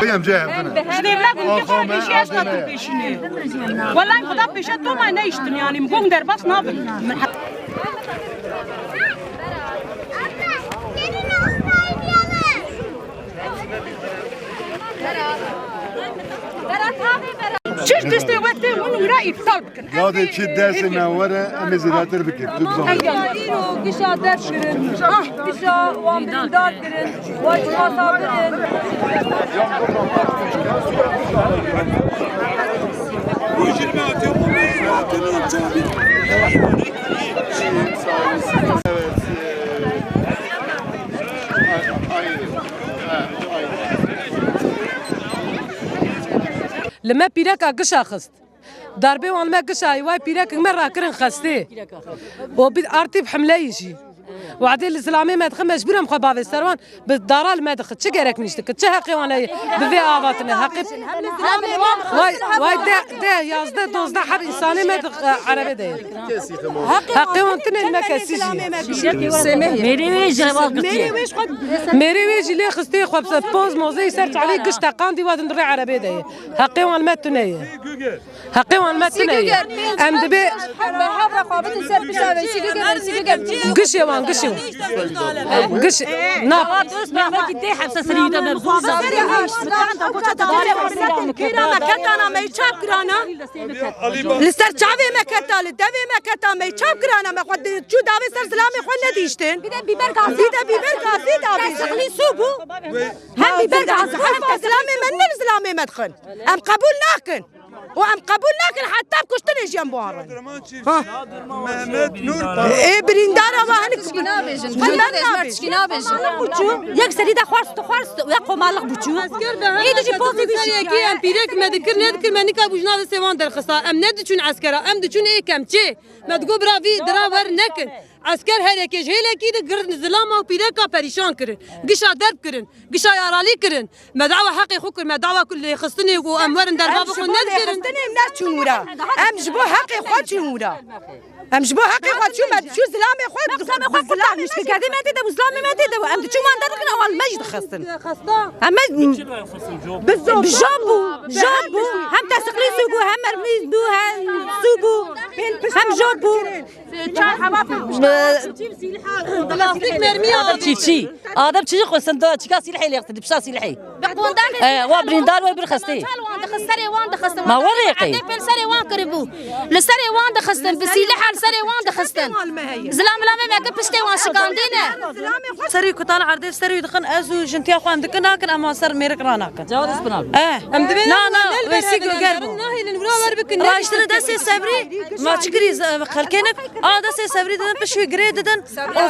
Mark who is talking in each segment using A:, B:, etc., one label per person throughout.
A: بيام جاهم
B: والله خدا بيشت تو ما نيشتن يعني مقوم در بس نابل چش دسته وقتی اون ورا ابطال بکن.
A: یاد چی درس نواره امیزلاتر بکن.
C: ایرو گشا درس کرن. گشا وام بندار کرن. واج خاصا کرن.
D: لما بيرك قشا خست ضربي وان ما قشا واي بيرك مرة كرن خستي وبد ارتي بحمله يجي وعدي الاسلامي ما دخل مجبور مخ بابي سروان بالدار ما دخل تش قالك نشتك تش حقي وانا بفي اضاتنا حقي واي ده يا زده دوزده حر انساني ما عربي ده حقي وانتنا ما كاسيجي ميري ويج اللي خستي خبز بوز موزي سرت عليه قشطه قاندي واد ندري عربي ده حقي وان ما تنيه حقي وان ما تنيه ام دبي قش يا وان قش قش ناب
B: ما كنت حبسه سريده مرفوضه كيرانا كتانا ما يشاب كرانا لسر شافي ما كتال دبي ما كتا ما يشاب كرانا ما قد شو دافي سر سلامي خو نديشتن بيبر قاصي دافي سقلي سوبو هم بيبر قاصي هم سلامي من سلامي مدخن ام قبول لكن وام قبول لكن حتى بكشتني جنبوار محمد نور ايه بريندارا وهنك
C: تشكينا بيجن يك سريده خواست ويقو مالك بوچو ايه دجي بوزي بيشي
D: كي ام بيرك ما ذكر ما نكا بوجنا سيوان در خصا ام ندچون عسكرا ام دچون ايه كمچي ما تقو برافي دراور نكن عسكر هلكيج هلكي ده قرن زلاما وبيركا بريشان كرن قشا درب كرن قشا يارالي كرن ما دعوه حقي خوكر ما دعوه كل خصني وامورن در باب خو ندكرن
B: ناتشون ورا ام جبو حقي خوتشون ورا ام جبو حقي خوتشون ما شو زلامي خو زلامي مش بكادي ما تدا وزلامي ما تدا ام تشو ما ندركنا اول مجد خصن ام جابو هم تسقلي سوبو هم مرميز بو هم سوبو هم جابو
C: بلاستيك مرمي
E: آدم چی خوستن دا چیکار سیلحی لیاقت دبشا سیلحی وابریندار وابر خستی ما وريقي
C: سري وان قربو لسري وان دخستن بسيلحه لسري وان دخستن زلام لامي ما قبشتي وان شقاندينه
D: سري كتان عردي سري دخن ازو جنتي اخو عندك ناكن اما سر ميرك راناكن
E: جواد اسبناب
D: لا ويسيق قربو راشتر دسي صبري ما تشكري خلكينك دسي صبري ددن بشوي قري ددن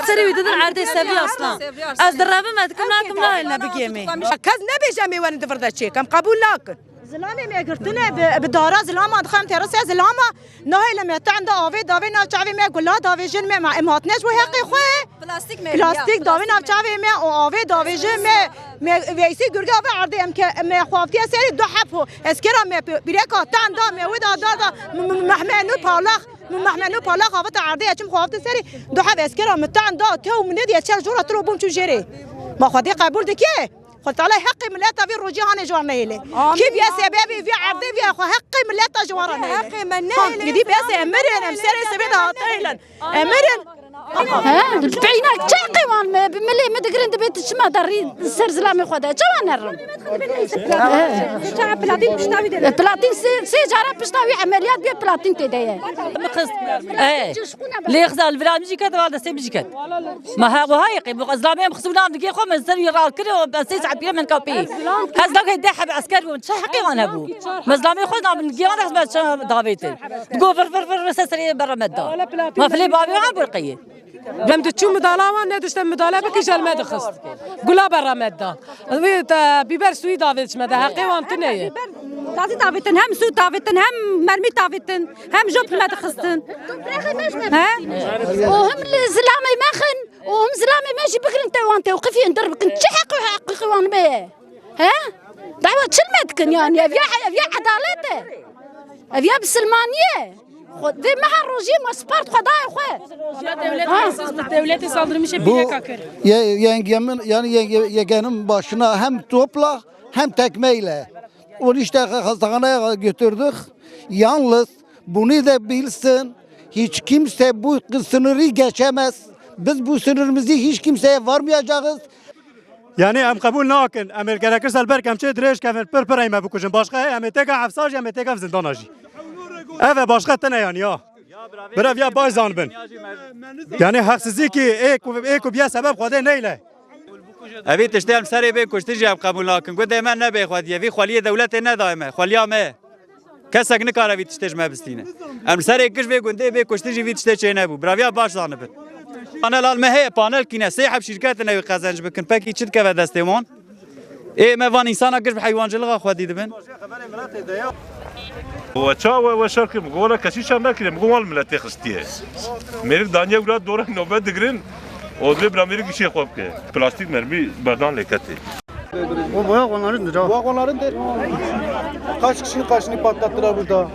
D: سري ددن عردي صبري اصلا از درابه ما دكم ناكم لا الا بقيمي
B: كاز نبي جامي وين تفرد شيء كم قبول لكن زلامي ما قرتنا بدارا زلاما دخلت ترسي زلاما نهي لما تعند اوي دافي نا تشافي ما قلا دافي جن ما اماتناش وحقي خو بلاستيك دافي نا تشافي ما اوي دافي جن ما ويسي غرغا بعرضي ام ما خوافتي سري دو حفو اسكرا ما بريكا تعند ما ودا دادا محمنو بالغ محمنو بالغ هبط عرضي اتم خوافتي سري دو حب اسكرا متعند تو من دي تشال جوره تروبون تجري ما خدي قبول دكيه قلت عليه حقي ملاتا في الرجال جوارنا هيلي كيف يا سبابي في عرضي في اخو حقي ملاتا جوارنا هيلي حقي من هيلي دي بس امرن امسري سبيدا طيلا امرن
C: بعينك تشاقي وان بملي ما تقرين دبيت شما داري سر زلامي خدا جوان الرم
B: بلاتين بشتاوي دي
C: بلاتين سيجاره بشتاوي عمليات بي بلاتين تدايا
E: بخص ليه خذ البلاد مجي كذا ولا سي مجي كذا ما ها وهايقي بغزلامي مخصونا دقي خو مزل يرا كده بس يسعب بيه من كوبي هزلك يدحب عسكري وتشحقي وانا ابو مزلامي خذنا من دقي وانا بس دافيت تقول فر سسري برا مدا ما في لي بابي عبر قيه لم تشوف مدالاوان ندشت مدالة بكيش الماء دخست قلا برا مادة بيبر سوي دافيتش ماذا حقي وانتني
B: تازي دافيتن هم سو دافيتن هم مرمي دافيتن هم جوب ما دخستن ها
C: وهم زلامي ماخن وهم زلامي ماشي بكرن انت وانت وقفي ندربك انت حقي وان بيه ها دعوة شلمتكن يعني ابيا عدالته ابيا بسلمانية خود دی مها روزی مسپارت خدای خو
F: Devlete saldırmış hep
G: Bu
F: bile kakır.
G: yengemin yani yegenin başına hem topla hem tekmeyle. Onu işte hastaneye götürdük. Yalnız bunu da bilsin. Hiç kimse bu sınırı geçemez. Biz bu sınırımızı hiç kimseye varmayacağız.
H: Yani em kabul nakin. Em gerekir selber kemçe direş kevin pır eyme bukujun. Başka em teka hafsaj em teka zindanaji. Evet başka tane yani ya. Brav ya bazan bin. Yani haksızlık ki ek bir sebep khode neyle.
I: اوی تشتیم سری به کشتی جاب قبول نکن گفت من نبی خودی وی خالی دولت ندائمه خالیا مه کسک نکاره وی تشتیج مبستینه ام سری کش به گنده به کشتی جی وی تشتیج نبود براویا باش دانه بد پانل المه پانل کینه صاحب شرکت نوی قزنج بکن پکی چت که دستمان ای موان انسان کش به حیوانجلقه خودی دبن
J: وچا و شرکت مگولا کسی شان نکرده مگوال ملت خستیه میرک دانیه ولاد دوره نوبت دگرین o da bir Amerika şey koyup ki plastik mermi bardan lekati.
G: O vagonlarındır. Vagonlarındır. Kaç kişinin kaçını patlattılar burada.